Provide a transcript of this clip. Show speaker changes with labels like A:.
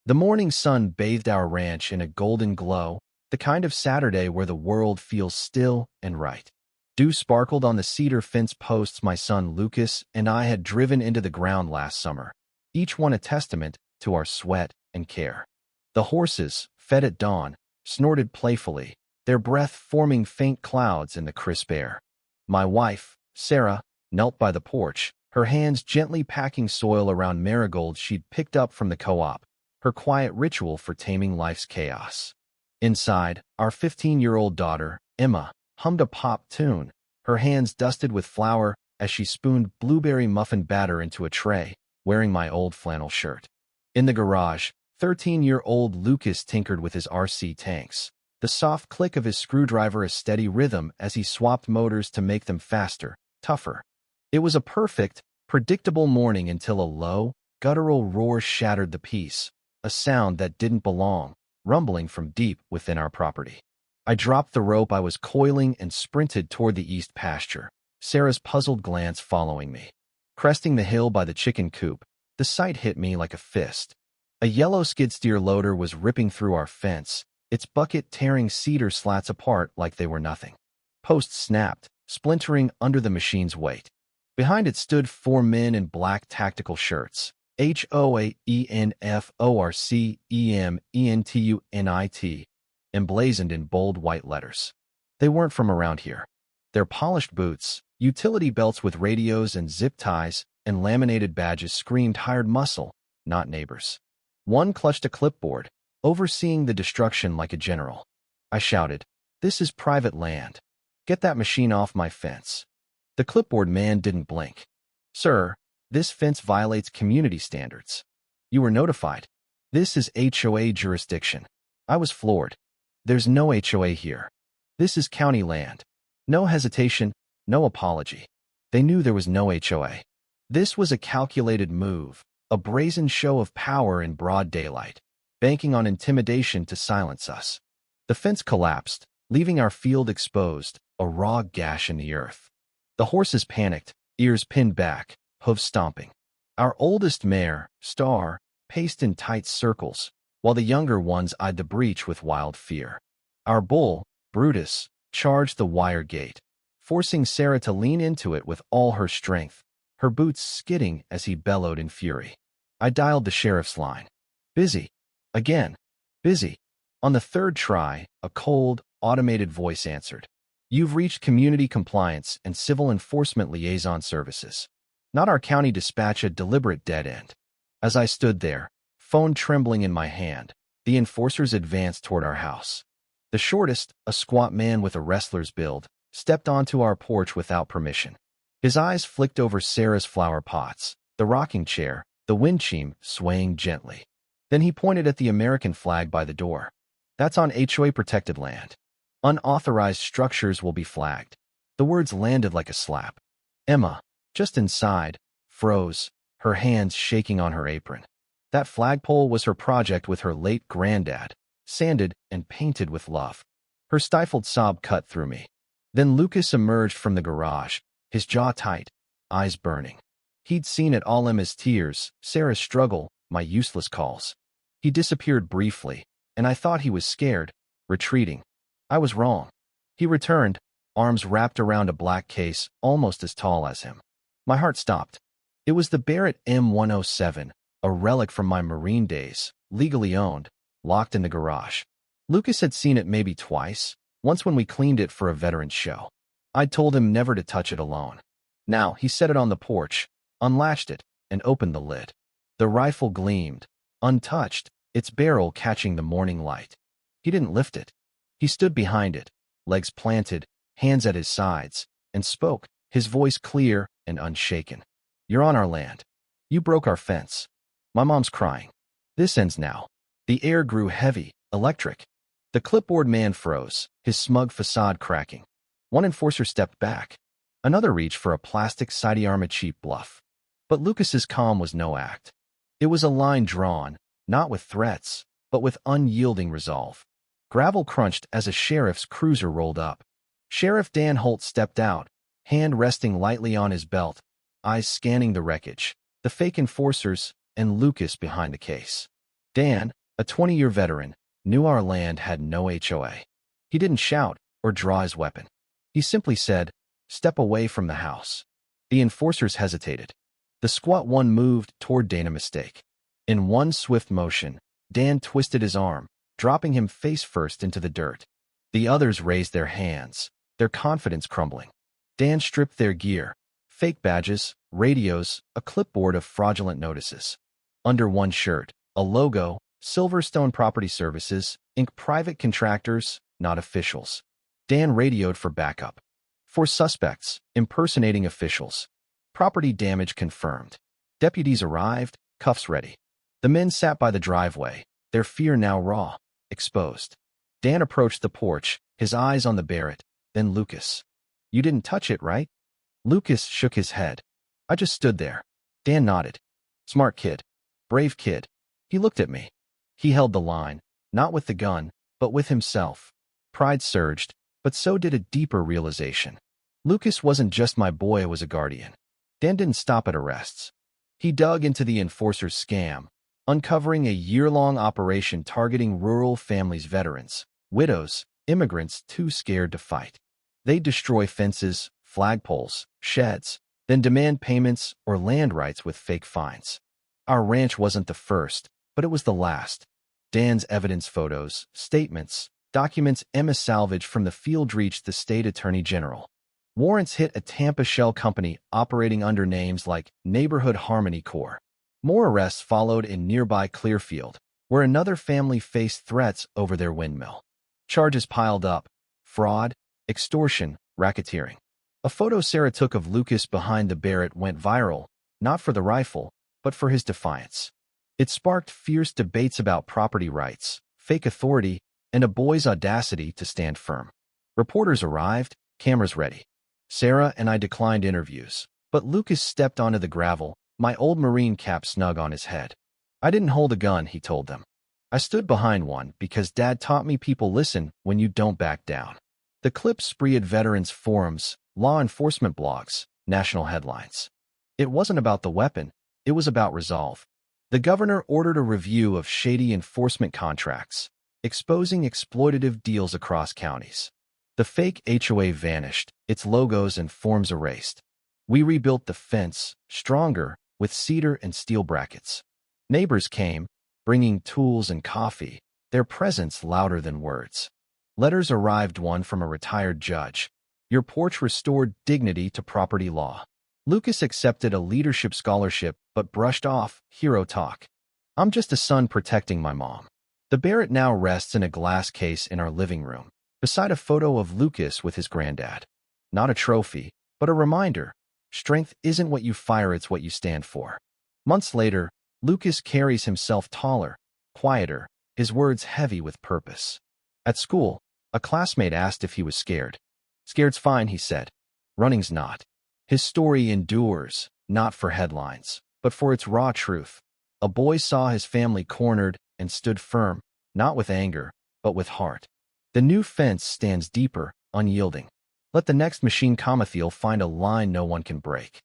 A: The morning sun bathed our ranch in a golden glow, the kind of Saturday where the world feels still and right. Dew sparkled on the cedar fence posts my son Lucas and I had driven into the ground last summer, each one a testament to our sweat and care. The horses, fed at dawn, snorted playfully, their breath forming faint clouds in the crisp air. My wife, Sarah, knelt by the porch, her hands gently packing soil around marigolds she'd picked up from the co-op, her quiet ritual for taming life's chaos. Inside, our 15-year-old daughter, Emma, hummed a pop tune, her hands dusted with flour as she spooned blueberry muffin batter into a tray, wearing my old flannel shirt. In the garage, 13-year-old Lucas tinkered with his RC tanks, the soft click of his screwdriver a steady rhythm as he swapped motors to make them faster, tougher. It was a perfect, predictable morning until a low, guttural roar shattered the peace, a sound that didn't belong, rumbling from deep within our property. I dropped the rope I was coiling and sprinted toward the east pasture, Sarah's puzzled glance following me. Cresting the hill by the chicken coop, the sight hit me like a fist. A yellow skid-steer loader was ripping through our fence, its bucket tearing cedar slats apart like they were nothing. Posts snapped, splintering under the machine's weight. Behind it stood 4 men in black tactical shirts, HOA ENFORC EMENTUNIT, emblazoned in bold white letters. They weren't from around here. Their polished boots, utility belts with radios and zip ties, and laminated badges screamed hired muscle, not neighbors. One clutched a clipboard, overseeing the destruction like a general. I shouted, "This is private land. Get that machine off my fence." The clipboard man didn't blink. "Sir, this fence violates community standards. You were notified. This is HOA jurisdiction." I was floored. "There's no HOA here. This is county land." No hesitation, no apology. They knew there was no HOA. This was a calculated move, a brazen show of power in broad daylight, banking on intimidation to silence us. The fence collapsed, leaving our field exposed, a raw gash in the earth. The horses panicked, ears pinned back, hooves stomping. Our oldest mare, Star, paced in tight circles, while the younger ones eyed the breach with wild fear. Our bull, Brutus, charged the wire gate, forcing Sarah to lean into it with all her strength, her boots skidding as he bellowed in fury. I dialed the sheriff's line. "Busy. Again. Busy." On the third try, a cold, automated voice answered. "You've reached Community Compliance and Civil Enforcement Liaison Services." Not our county dispatch, a deliberate dead end. As I stood there, phone trembling in my hand, the enforcers advanced toward our house. The shortest, a squat man with a wrestler's build, stepped onto our porch without permission. His eyes flicked over Sarah's flower pots, the rocking chair, the wind chime swaying gently. Then he pointed at the American flag by the door. "That's on HOA-protected land. Unauthorized structures will be flagged." The words landed like a slap. Emma, just inside, froze, her hands shaking on her apron. That flagpole was her project with her late granddad, sanded and painted with love. Her stifled sob cut through me. Then Lucas emerged from the garage, his jaw tight, eyes burning. He'd seen it all: Emma's tears, Sarah's struggle, my useless calls. He disappeared briefly, and I thought he was scared, retreating. I was wrong. He returned, arms wrapped around a black case almost as tall as him. My heart stopped. It was the Barrett M107, a relic from my Marine days, legally owned, locked in the garage. Lucas had seen it maybe twice, once when we cleaned it for a veterans show. I'd told him never to touch it alone. Now he set it on the porch, unlatched it, and opened the lid. The rifle gleamed, untouched, its barrel catching the morning light. He didn't lift it. He stood behind it, legs planted, hands at his sides, and spoke, his voice clear and unshaken. "You're on our land. You broke our fence. My mom's crying. This ends now." The air grew heavy, electric. The clipboard man froze, his smug facade cracking. One enforcer stepped back. Another reached for a plastic sidearm, a cheap bluff. But Lucas's calm was no act. It was a line drawn, not with threats, but with unyielding resolve. Gravel crunched as a sheriff's cruiser rolled up. Sheriff Dan Holt stepped out, hand resting lightly on his belt, eyes scanning the wreckage, the fake enforcers, and Lucas behind the case. Dan, a 20-year veteran, knew our land had no HOA. He didn't shout or draw his weapon. He simply said, "Step away from the house." The enforcers hesitated. The squat one moved toward Dana mistake. In one swift motion, Dan twisted his arm, dropping him face first into the dirt. The others raised their hands, their confidence crumbling. Dan stripped their gear, fake badges, radios, a clipboard of fraudulent notices. Under one shirt, a logo, Silverstone Property Services, Inc. Private contractors, not officials. Dan radioed for backup. 4 suspects, impersonating officials. Property damage confirmed. Deputies arrived, cuffs ready. The men sat by the driveway, their fear now raw, exposed. Dan approached the porch, his eyes on the Barrett, then Lucas. "You didn't touch it, right?" Lucas shook his head. "I just stood there." Dan nodded. "Smart kid. Brave kid." He looked at me. He held the line, not with the gun, but with himself. Pride surged, but so did a deeper realization. Lucas wasn't just my boy, it was a guardian. Dan didn't stop at arrests. He dug into the enforcer's scam, uncovering a year-long operation targeting rural families, veterans, widows, immigrants too scared to fight. They'd destroy fences, flagpoles, sheds, then demand payments or land rights with fake fines. Our ranch wasn't the first, but it was the last. Dan's evidence photos, statements, documents Emma salvaged from the field reached the state attorney general. Warrants hit a Tampa shell company operating under names like Neighborhood Harmony Corps. More arrests followed in nearby Clearfield, where another family faced threats over their windmill. Charges piled up: fraud, extortion, racketeering. A photo Sarah took of Lucas behind the Barrett went viral, not for the rifle, but for his defiance. It sparked fierce debates about property rights, fake authority, and a boy's audacity to stand firm. Reporters arrived, cameras ready. Sarah and I declined interviews, but Lucas stepped onto the gravel, my old Marine cap snug on his head. "I didn't hold a gun," he told them. "I stood behind one because Dad taught me people listen when you don't back down." The clip spread veterans forums, law enforcement blogs, national headlines. It wasn't about the weapon, it was about resolve. The governor ordered a review of shady enforcement contracts, exposing exploitative deals across counties. The fake HOA vanished, its logos and forms erased. We rebuilt the fence, stronger, with cedar and steel brackets. Neighbors came, bringing tools and coffee, their presence louder than words. Letters arrived, one from a retired judge. "Your porch restored dignity to property law." Lucas accepted a leadership scholarship but brushed off hero talk. "I'm just a son protecting my mom." The Barrett now rests in a glass case in our living room, beside a photo of Lucas with his granddad. Not a trophy, but a reminder. Strength isn't what you fire, it's what you stand for. Months later, Lucas carries himself taller, quieter, his words heavy with purpose. At school, a classmate asked if he was scared. "Scared's fine," he said. "Running's not." His story endures, not for headlines, but for its raw truth. A boy saw his family cornered and stood firm, not with anger, but with heart. The new fence stands deeper, unyielding. Let the next machine Comathiel find a line no one can break.